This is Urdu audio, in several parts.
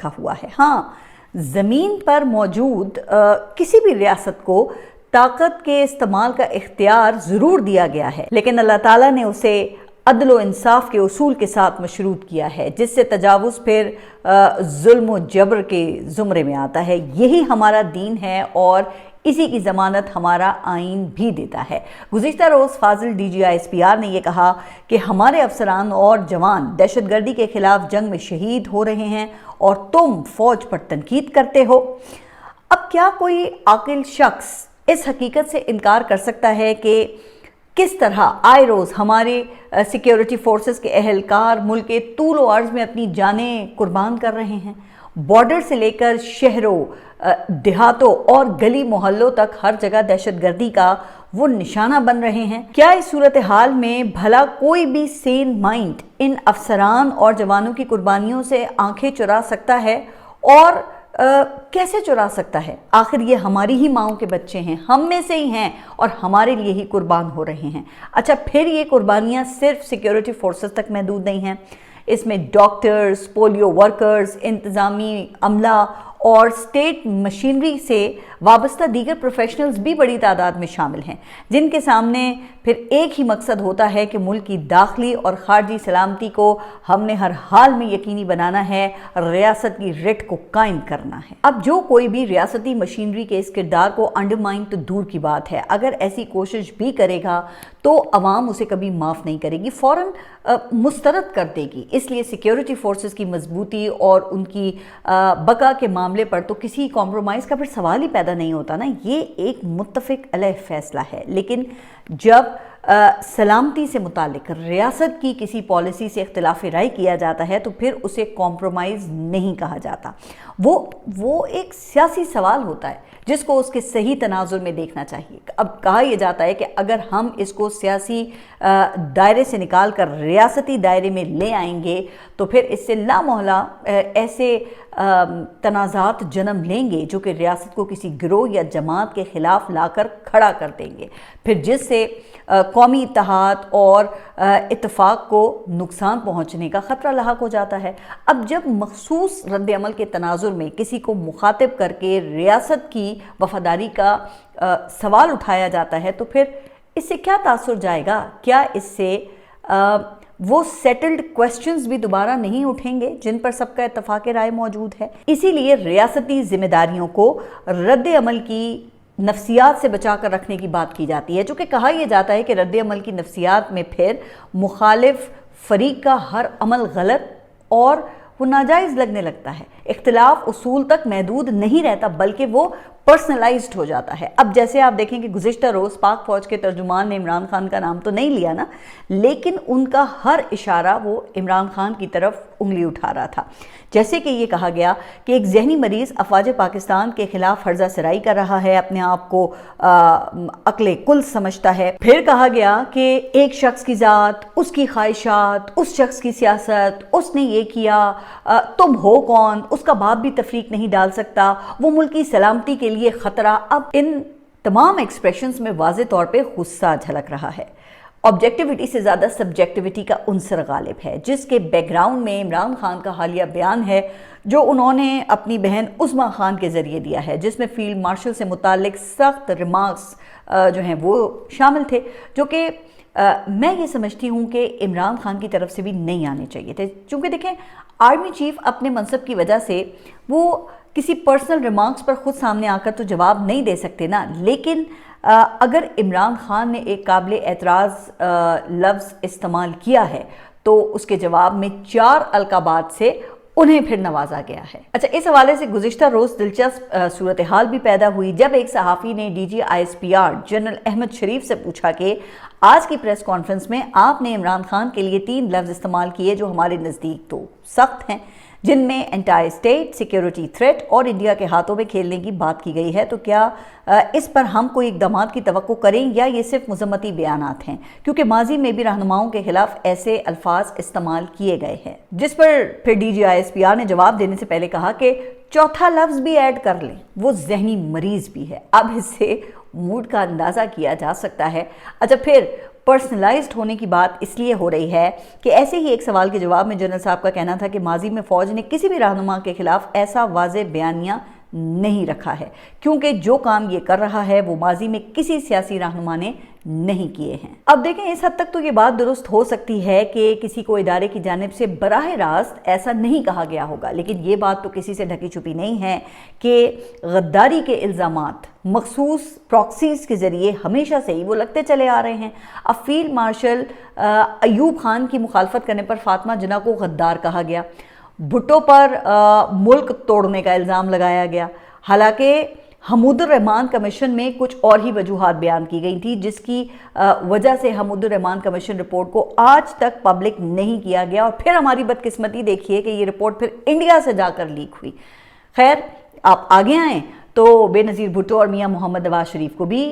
رکھا ہوا ہے۔ ہاں، زمین پر موجود کسی بھی ریاست کو طاقت کے استعمال کا اختیار ضرور دیا گیا ہے، لیکن اللہ تعالیٰ نے اسے عدل و انصاف کے اصول کے ساتھ مشروط کیا ہے، جس سے تجاوز پھر ظلم و جبر کے زمرے میں آتا ہے۔ یہی ہمارا دین ہے اور اسی کی ضمانت ہمارا آئین بھی دیتا ہے۔ گزشتہ روز فاضل DGI/SPR نے یہ کہا کہ ہمارے افسران اور جوان دہشت گردی کے خلاف جنگ میں شہید ہو رہے ہیں اور تم فوج پر تنقید کرتے ہو۔ اب کیا کوئی عاقل شخص اس حقیقت سے انکار کر سکتا ہے کہ کس طرح آئے روز ہمارے سیکیورٹی فورسز کے اہلکار ملک کے طول و عرض میں اپنی جانیں قربان کر رہے ہیں؟ بارڈر سے لے کر شہروں، دیہاتوں اور گلی محلوں تک ہر جگہ دہشت گردی کا وہ نشانہ بن رہے ہیں۔ کیا اس صورتحال میں بھلا کوئی بھی سین مائنڈ ان افسران اور جوانوں کی قربانیوں سے آنکھیں چرا سکتا ہے؟ اور کیسے چرا سکتا ہے؟ آخر یہ ہماری ہی ماؤں کے بچے ہیں، ہم میں سے ہی ہیں اور ہمارے لیے ہی قربان ہو رہے ہیں۔ اچھا، پھر یہ قربانیاں صرف سیکیورٹی فورسز تک محدود نہیں ہیں، اس میں ڈاکٹرز، پولیو ورکرز، انتظامی عملہ اور اسٹیٹ مشینری سے وابستہ دیگر پروفیشنلز بھی بڑی تعداد میں شامل ہیں، جن کے سامنے پھر ایک ہی مقصد ہوتا ہے کہ ملک کی داخلی اور خارجی سلامتی کو ہم نے ہر حال میں یقینی بنانا ہے، ریاست کی رٹ کو قائم کرنا ہے۔ اب جو کوئی بھی ریاستی مشینری کے اس کردار کو انڈرمائن تو دور کی بات ہے، اگر ایسی کوشش بھی کرے گا تو عوام اسے کبھی معاف نہیں کرے گی، فوراً مسترد کر دے گی۔ اس لیے سیکیورٹی فورسز کی مضبوطی اور ان کی بقا کے معاملے پر تو کسی کمپرومائز کا پھر سوال ہی پیدا نہیں ہوتا نا، یہ ایک متفق علیہ فیصلہ ہے۔ لیکن جب سلامتی سے متعلق ریاست کی کسی پالیسی سے اختلاف رائے کیا جاتا ہے تو پھر اسے کمپرومائز نہیں کہا جاتا، وہ ایک سیاسی سوال ہوتا ہے جس کو اس کے صحیح تناظر میں دیکھنا چاہیے۔ اب کہا یہ جاتا ہے کہ اگر ہم اس کو سیاسی دائرے سے نکال کر ریاستی دائرے میں لے آئیں گے تو پھر اس سے لامحالہ ایسے تنازعات جنم لیں گے جو کہ ریاست کو کسی گروہ یا جماعت کے خلاف لا کر کھڑا کر دیں گے، پھر جس سے قومی اتحاد اور اتفاق کو نقصان پہنچنے کا خطرہ لاحق ہو جاتا ہے۔ اب جب مخصوص رد عمل کے تناظر میں کسی کو مخاطب کر کے ریاست کی وفاداری کا سوال اٹھایا جاتا ہے تو پھر اس سے کیا تاثر جائے گا؟ کیا اس سے وہ سیٹلڈ کویسچنز بھی دوبارہ نہیں اٹھیں گے جن پر سب کا اتفاق رائے موجود ہے؟ اسی لیے ریاستی ذمہ داریوں کو رد عمل کی نفسیات سے بچا کر رکھنے کی بات کی جاتی ہے، جو کہ کہا یہ جاتا ہے کہ رد عمل کی نفسیات میں پھر مخالف فریق کا ہر عمل غلط اور وہ ناجائز لگنے لگتا ہے، اختلاف اصول تک محدود نہیں رہتا بلکہ وہ پرسنلائزڈ ہو جاتا ہے۔ اب جیسے آپ دیکھیں کہ گزشتہ روز پاک فوج کے ترجمان نے عمران خان کا نام تو نہیں لیا نا، لیکن ان کا ہر اشارہ وہ عمران خان کی طرف انگلی اٹھا رہا تھا، جیسے کہ یہ کہا گیا کہ ایک ذہنی مریض افواج پاکستان کے خلاف ہرزہ سرائی کر رہا ہے، اپنے آپ کو عقل کل سمجھتا ہے۔ پھر کہا گیا کہ ایک شخص کی ذات، اس کی خواہشات، اس شخص کی سیاست، اس نے یہ کیا، تم ہو کون، اس کا باپ بھی تفریق نہیں ڈال سکتا، وہ ملک کی سلامتی کے لیے خطرہ۔ اب ان تمام ایکسپریشنز میں واضح طور پہ غصہ جھلک رہا ہے۔ آبجیکٹیوٹی سے زیادہ سبجیکٹیوٹی کا عنصر غالب ہے، جس کے بیک گراؤنڈ میں عمران خان کا حالیہ بیان ہے جو انہوں نے اپنی بہن عظمیٰ خان کے ذریعے دیا ہے، جس میں فیلڈ مارشل سے متعلق سخت ریمارکس جو ہیں وہ شامل تھے، جو کہ میں یہ سمجھتی ہوں کہ عمران خان کی طرف سے بھی نہیں آنے چاہیے تھے، چونکہ دیکھیں آرمی چیف اپنے منصب کی وجہ سے وہ کسی پرسنل ریمارکس پر خود سامنے آ کر تو جواب نہیں دے سکتے نا، لیکن اگر عمران خان نے ایک قابل اعتراض لفظ استعمال کیا ہے تو اس کے جواب میں 4 القابات سے انہیں پھر نوازا گیا ہے۔ اچھا، اس حوالے سے گزشتہ روز دلچسپ صورتحال بھی پیدا ہوئی جب ایک صحافی نے DGI/SPR جنرل احمد شریف سے پوچھا کہ آج کی پریس کانفرنس میں آپ نے عمران خان کے لیے 3 لفظ استعمال کیے جو ہمارے نزدیک تو سخت ہیں، جن میں انٹائی اسٹیٹ سیکیورٹی تھریٹ اور انڈیا کے ہاتھوں میں کھیلنے کی بات کی گئی ہے، تو کیا اس پر ہم کوئی اقدامات کی توقع کریں یا یہ صرف مذمتی بیانات ہیں؟ کیونکہ ماضی میں بھی رہنماؤں کے خلاف ایسے الفاظ استعمال کیے گئے ہیں، جس پر پھر DGI/SPR نے جواب دینے سے پہلے کہا کہ چوتھا لفظ بھی ایڈ کر لیں، وہ ذہنی مریض بھی ہے۔ اب اس سے موڈ کا اندازہ کیا جا سکتا ہے۔ اچھا، پھر پرسنلائزڈ ہونے کی بات اس لیے ہو رہی ہے کہ ایسے ہی ایک سوال کے جواب میں جنرل صاحب کا کہنا تھا کہ ماضی میں فوج نے کسی بھی رہنما کے خلاف ایسا واضح بیانیہ نہیں رکھا ہے، کیونکہ جو کام یہ کر رہا ہے وہ ماضی میں کسی سیاسی رہنما نے نہیں کیے ہیں۔ اب دیکھیں، اس حد تک تو یہ بات درست ہو سکتی ہے کہ کسی کو ادارے کی جانب سے براہ راست ایسا نہیں کہا گیا ہوگا، لیکن یہ بات تو کسی سے ڈھکی چھپی نہیں ہے کہ غداری کے الزامات مخصوص پراکسیز کے ذریعے ہمیشہ سے ہی وہ لگتے چلے آ رہے ہیں۔ اب فیلڈ مارشل ایوب خان کی مخالفت کرنے پر فاطمہ جناح کو غدار کہا گیا، بھٹو پر ملک توڑنے کا الزام لگایا گیا، حالانکہ حمود الرحمن کمیشن میں کچھ اور ہی وجوہات بیان کی گئی تھی، جس کی وجہ سے حمود الرحمن کمیشن رپورٹ کو آج تک پبلک نہیں کیا گیا، اور پھر ہماری بدقسمتی دیکھیے کہ یہ رپورٹ پھر انڈیا سے جا کر لیک ہوئی۔ خیر، آپ آگے آئیں تو بے نظیر بھٹو اور میاں محمد نواز شریف کو بھی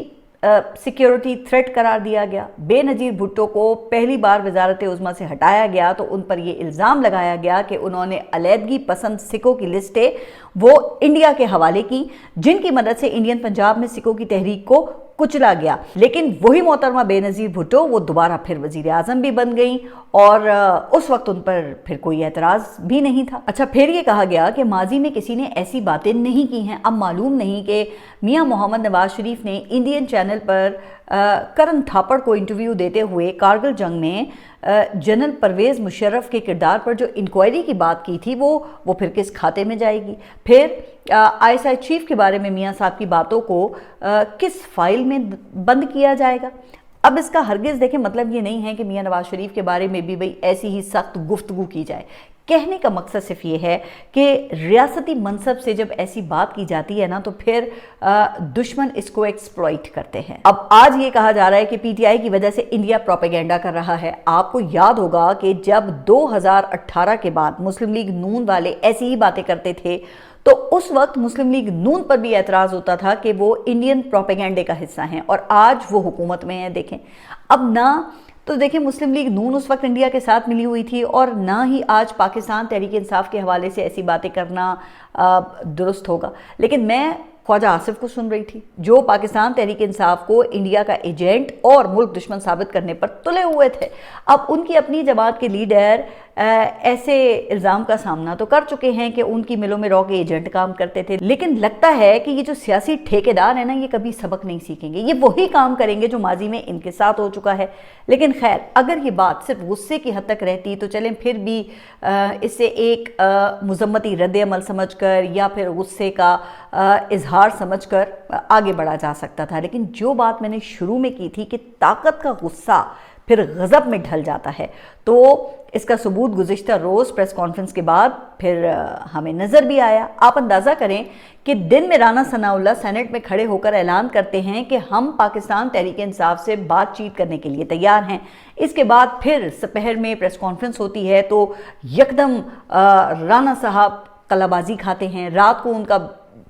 سیکیورٹی تھریٹ قرار دیا گیا۔ بے نظیر بھٹو کو پہلی بار وزارت عظمیٰ سے ہٹایا گیا تو ان پر یہ الزام لگایا گیا کہ انہوں نے علیحدگی پسند سکھوں کی لسٹیں وہ انڈیا کے حوالے کی، جن کی مدد سے انڈین پنجاب میں سکھوں کی تحریک کو کچلا گیا۔ لیکن وہی محترمہ بے نظیر بھٹو وہ دوبارہ پھر وزیر اعظم بھی بن گئیں، اور اس وقت ان پر پھر کوئی اعتراض بھی نہیں تھا۔ اچھا، پھر یہ کہا گیا کہ ماضی میں کسی نے ایسی باتیں نہیں کی ہیں۔ اب معلوم نہیں کہ میاں محمد نواز شریف نے انڈین چینل پر کرن تھاپڑ کو انٹرویو دیتے ہوئے کارگل جنگ میں جنرل پرویز مشرف کے کردار پر جو انکوائری کی بات کی تھی وہ پھر کس کھاتے میں جائے گی؟ پھر ISI چیف کے بارے میں میاں صاحب کی باتوں کو کس فائل میں بند کیا جائے گا؟ اب اس کا ہرگز دیکھیں مطلب یہ نہیں ہے کہ میاں نواز شریف کے بارے میں بھی ایسی ہی سخت گفتگو کی جائے۔ کہنے کا مقصد صرف یہ ہے کہ ریاستی منصب سے جب ایسی بات کی جاتی ہے نا تو پھر دشمن اس کو ایکسپلائٹ کرتے ہیں۔ اب آج یہ کہا جا رہا ہے کہ PTI کی وجہ سے انڈیا پروپیگنڈا کر رہا ہے۔ آپ کو یاد ہوگا کہ جب 2018 کے بعد مسلم لیگ نون والے ایسی ہی باتیں کرتے تھے تو اس وقت مسلم لیگ نون پر بھی اعتراض ہوتا تھا کہ وہ انڈین پروپیگنڈے کا حصہ ہیں، اور آج وہ حکومت میں ہیں۔ دیکھیں، اب نہ تو دیکھیں مسلم لیگ نون اس وقت انڈیا کے ساتھ ملی ہوئی تھی، اور نہ ہی آج پاکستان تحریک انصاف کے حوالے سے ایسی باتیں کرنا درست ہوگا۔ لیکن میں خواجہ آصف کو سن رہی تھی، جو پاکستان تحریک انصاف کو انڈیا کا ایجنٹ اور ملک دشمن ثابت کرنے پر تلے ہوئے تھے۔ اب ان کی اپنی جماعت کے لیڈر ایسے الزام کا سامنا تو کر چکے ہیں کہ ان کی ملوں میں رو کے ایجنٹ کام کرتے تھے، لیکن لگتا ہے کہ یہ جو سیاسی ٹھیکیدار ہیں نا، یہ کبھی سبق نہیں سیکھیں گے، یہ وہی کام کریں گے جو ماضی میں ان کے ساتھ ہو چکا ہے۔ لیکن خیر، اگر یہ بات صرف غصے کی حد تک رہتی تو چلیں پھر بھی اسے ایک مذمتی رد عمل سمجھ کر یا پھر غصے کا اظہار سمجھ کر آگے بڑھا جا سکتا تھا۔ لیکن جو بات میں نے شروع میں کی تھی کہ طاقت کا غصہ پھر غضب میں ڈھل جاتا ہے، تو اس کا ثبوت گزشتہ روز پریس کانفرنس کے بعد پھر ہمیں نظر بھی آیا۔ آپ اندازہ کریں کہ دن میں رانا ثناء اللہ سینٹ میں کھڑے ہو کر اعلان کرتے ہیں کہ ہم پاکستان تحریک انصاف سے بات چیت کرنے کے لیے تیار ہیں۔ اس کے بعد پھر سپہر میں پریس کانفرنس ہوتی ہے تو یکدم رانا صاحب قلہ بازی کھاتے ہیں۔ رات کو ان کا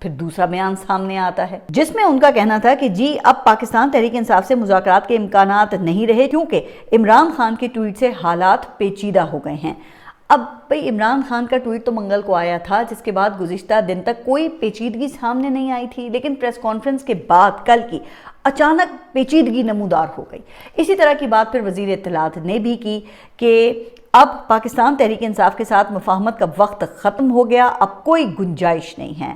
پھر دوسرا بیان سامنے آتا ہے، جس میں ان کا کہنا تھا کہ جی اب پاکستان تحریک انصاف سے مذاکرات کے امکانات نہیں رہے، کیونکہ عمران خان کے ٹویٹ سے حالات پیچیدہ ہو گئے ہیں۔ اب بھئی عمران خان کا ٹویٹ تو منگل کو آیا تھا، جس کے بعد گزشتہ دن تک کوئی پیچیدگی سامنے نہیں آئی تھی، لیکن پریس کانفرنس کے بعد کل کی اچانک پیچیدگی نمودار ہو گئی۔ اسی طرح کی بات پھر وزیر اطلاعات نے بھی کی کہ اب پاکستان تحریک انصاف کے ساتھ مفاہمت کا وقت ختم ہو گیا، اب کوئی گنجائش نہیں ہے۔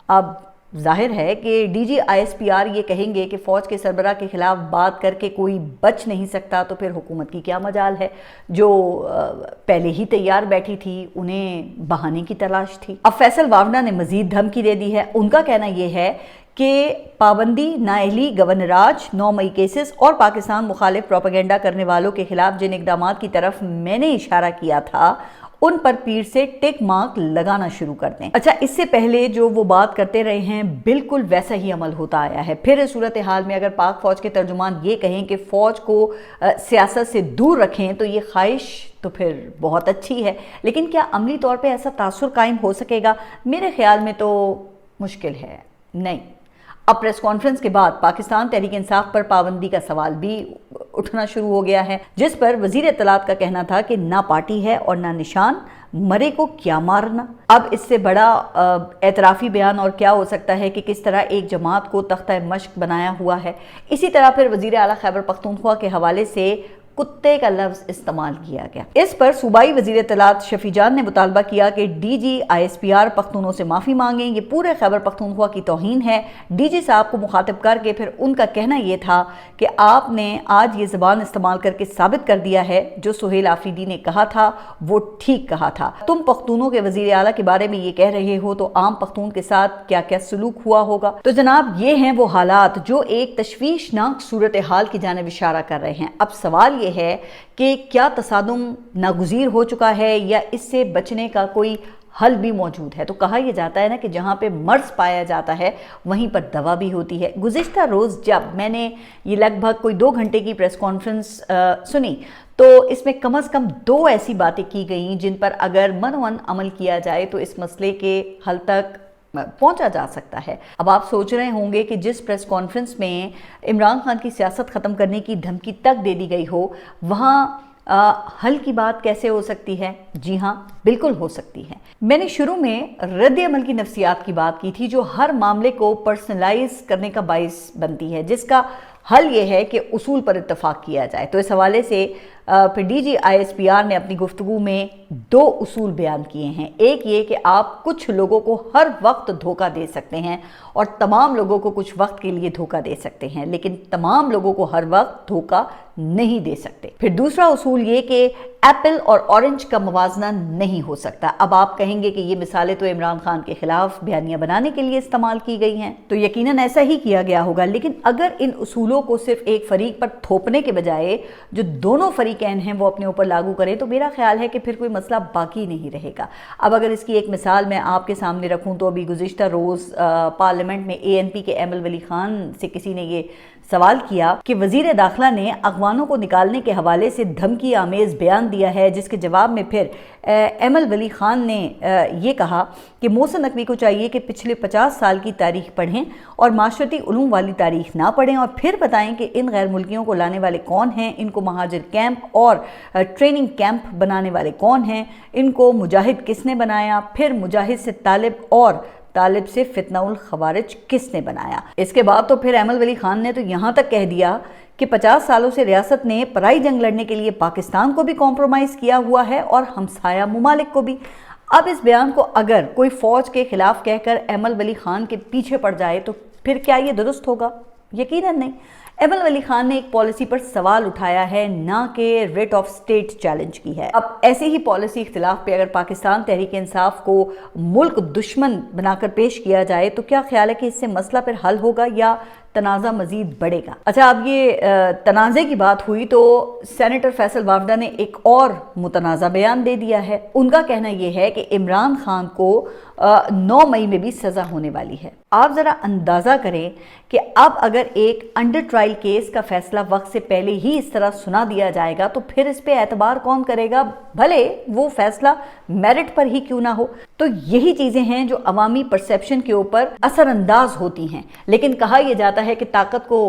اب ظاہر ہے کہ DG ISPR یہ کہیں گے کہ فوج کے سربراہ کے خلاف بات کر کے کوئی بچ نہیں سکتا، تو پھر حکومت کی کیا مجال ہے جو پہلے ہی تیار بیٹھی تھی، انہیں بہانے کی تلاش تھی۔ اب فیصل واونا نے مزید دھمکی دے دی ہے۔ ان کا کہنا یہ ہے کہ پابندی، نااہلی، گورنراج، 9 مئی کیسز اور پاکستان مخالف پروپیگنڈا کرنے والوں کے خلاف جن اقدامات کی طرف میں نے اشارہ کیا تھا ان پر پیر سے ٹک مارک لگانا شروع کر دیں۔ اچھا، اس سے پہلے جو وہ بات کرتے رہے ہیں بالکل ویسا ہی عمل ہوتا آیا ہے۔ پھر اس صورتحال میں اگر پاک فوج کے ترجمان یہ کہیں کہ فوج کو سیاست سے دور رکھیں تو یہ خواہش تو پھر بہت اچھی ہے، لیکن کیا عملی طور پہ ایسا تاثر قائم ہو سکے گا؟ میرے خیال میں تو مشکل ہے، نہیں۔ اب پریس کانفرنس کے بعد پاکستان تحریک انصاف پر پابندی کا سوال بھی اٹھنا شروع ہو گیا ہے، جس پر وزیر اطلاعات کا کہنا تھا کہ نہ پارٹی ہے اور نہ نشان، مرے کو کیا مارنا۔ اب اس سے بڑا اعترافی بیان اور کیا ہو سکتا ہے کہ کس طرح ایک جماعت کو تختہ مشق بنایا ہوا ہے۔ اسی طرح پھر وزیر اعلیٰ خیبر پختونخوا کے حوالے سے کتے کا لفظ استعمال کیا گیا۔ اس پر صوبائی وزیر اطلاعات شفیع جان نے مطالبہ کیا کہ ڈی جی ISPR پختونوں سے معافی مانگیں، یہ پورے خیبر پختونخوا کی توہین ہے۔ ڈی جی صاحب کو مخاطب کر کے پھر ان کا کہنا یہ تھا کہ آپ نے آج یہ زبان استعمال کر کے ثابت کر دیا ہے جو سہیل آفریدی نے کہا تھا وہ ٹھیک کہا تھا۔ تم پختونوں کے وزیر اعلیٰ کے بارے میں یہ کہہ رہے ہو تو عام پختون کے ساتھ کیا کیا سلوک ہوا ہوگا۔ تو جناب یہ ہیں وہ حالات جو ایک تشویشناک صورتحال کی جانب اشارہ کر رہے ہیں۔ اب سوال یہ ہے کہ کیا تصادم ناگزیر ہو چکا ہے یا اس سے بچنے کا کوئی حل بھی موجود ہے؟ تو کہا یہ جاتا ہے نا کہ جہاں پہ مرض پایا جاتا ہے وہیں پر دوا بھی ہوتی ہے۔ گزشتہ روز جب میں نے یہ لگ بھگ کوئی 2 گھنٹے کی پریس کانفرنس سنی تو اس میں کم از کم 2 ایسی باتیں کی گئیں جن پر اگر منوان عمل کیا جائے تو اس مسئلے کے حل تک پہنچا جا سکتا ہے۔ اب آپ سوچ رہے ہوں گے کہ جس پریس کانفرنس میں عمران خان کی سیاست ختم کرنے کی دھمکی تک دے دی گئی ہو وہاں حل کی بات کیسے ہو سکتی ہے؟ جی ہاں، بالکل ہو سکتی ہے۔ میں نے شروع میں رد عمل کی نفسیات کی بات کی تھی جو ہر معاملے کو پرسنلائز کرنے کا باعث بنتی ہے، جس کا حل یہ ہے کہ اصول پر اتفاق کیا جائے۔ تو اس حوالے سے پھر ڈی جی ISPR نے اپنی گفتگو میں 2 اصول بیان کیے ہیں۔ ایک یہ کہ آپ کچھ لوگوں کو ہر وقت دھوکہ دے سکتے ہیں اور تمام لوگوں کو کچھ وقت کے لیے دھوکہ دے سکتے ہیں، لیکن تمام لوگوں کو ہر وقت دھوکہ نہیں دے سکتے۔ پھر دوسرا اصول یہ کہ ایپل اور اورنج کا موازنہ نہیں ہو سکتا۔ اب آپ کہیں گے کہ یہ مثالیں تو عمران خان کے خلاف بیانیہ بنانے کے لیے استعمال کی گئی ہیں، تو یقیناً ایسا ہی کیا گیا ہوگا، لیکن اگر ان اصولوں کو صرف ایک فریق پر تھوپنے کے بجائے جو دونوں فریقین ہیں وہ اپنے اوپر لاگو کریں تو میرا خیال ہے کہ پھر کوئی مسئلہ باقی نہیں رہے گا۔ اب اگر اس کی ایک مثال میں آپ کے سامنے رکھوں تو ابھی گزشتہ روز پارلیمنٹ میں ANP کے ایمل ولی خان سے کسی نے یہ سوال کیا کہ وزیر داخلہ نے اغوانوں کو نکالنے کے حوالے سے دھمکی آمیز بیان دیا ہے، جس کے جواب میں پھر ایمل ولی خان نے یہ کہا کہ محسن نقوی کو چاہیے کہ پچھلے 50 سال کی تاریخ پڑھیں اور معاشرتی علوم والی تاریخ نہ پڑھیں اور پھر بتائیں کہ ان غیر ملکیوں کو لانے والے کون ہیں، ان کو مہاجر کیمپ اور ٹریننگ کیمپ بنانے والے کون ہیں، ان کو مجاہد کس نے بنایا، پھر مجاہد سے طالب اور طالب سے فتنہ الخوارج کس نے بنایا۔ اس کے بعد تو پھر ایمل ولی خان نے تو یہاں تک کہہ دیا کہ 50 سالوں سے ریاست نے پرائی جنگ لڑنے کے لیے پاکستان کو بھی کمپرومائز کیا ہوا ہے اور ہمسایہ ممالک کو بھی۔ اب اس بیان کو اگر کوئی فوج کے خلاف کہہ کر ایمل ولی خان کے پیچھے پڑ جائے تو پھر کیا یہ درست ہوگا؟ یقیناً نہیں۔ ایمل ولی خان نے ایک پالیسی پر سوال اٹھایا ہے، نہ کہ ریٹ آف سٹیٹ چیلنج کی ہے۔ اب ایسے ہی پالیسی اختلاف پہ اگر پاکستان تحریک انصاف کو ملک دشمن بنا کر پیش کیا جائے تو کیا خیال ہے کہ اس سے مسئلہ پھر حل ہوگا یا تنازع مزید بڑھے گا؟ اچھا، اب یہ تنازع کی بات ہوئی تو سینیٹر فیصل وافدہ نے ایک اور متنازع بیان دے دیا ہے۔ ان کا کہنا یہ ہے کہ عمران خان کو 9 مئی میں بھی سزا ہونے والی ہے۔ آپ ذرا اندازہ کریں کہ اب اگر ایک انڈر ٹرائل کیس کا فیصلہ وقت سے پہلے ہی اس طرح سنا دیا جائے گا تو پھر اس پہ اعتبار کون کرے گا، بھلے وہ فیصلہ میرٹ پر ہی کیوں نہ ہو؟ تو یہی چیزیں ہیں جو عوامی پرسیپشن کے اوپر اثر انداز ہوتی ہیں، لیکن کہا یہ جاتا ہے کہ طاقت کو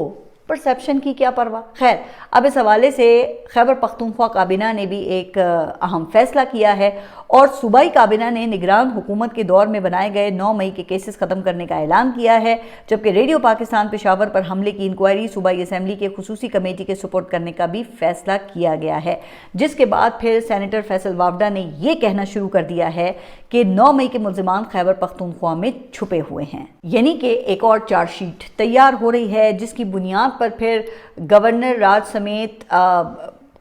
پرسیپشن کی کیا پرواہ۔ خیر، اب اس حوالے سے خیبر پختونخوا کابینہ نے بھی ایک اہم فیصلہ کیا ہے اور صوبائی کابینہ نے نگران حکومت کے دور میں بنائے گئے 9 مئی کے کیسز ختم کرنے کا اعلان کیا ہے، جبکہ ریڈیو پاکستان پشاور پر حملے کی انکوائری صوبائی اسمبلی کے خصوصی کمیٹی کے سپورٹ کرنے کا بھی فیصلہ کیا گیا ہے، جس کے بعد پھر سینیٹر فیصل وافدہ نے یہ کہنا شروع کر دیا ہے کہ 9 مئی کے ملزمان خیبر پختونخوا میں چھپے ہوئے ہیں، یعنی کہ ایک اور چارج شیٹ تیار ہو رہی ہے جس کی بنیاد پر پھر گورنر راج سمیت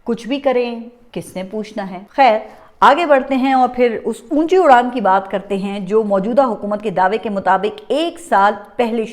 کچھ بھی کریں، کس نے پوچھنا ہے۔ خیر، آگے بڑھتے ہیں اور پھر اس اونچی اڑان کی بات کرتے ہیں جو موجودہ حکومت کے دعوے کے مطابق 1 سال پہلے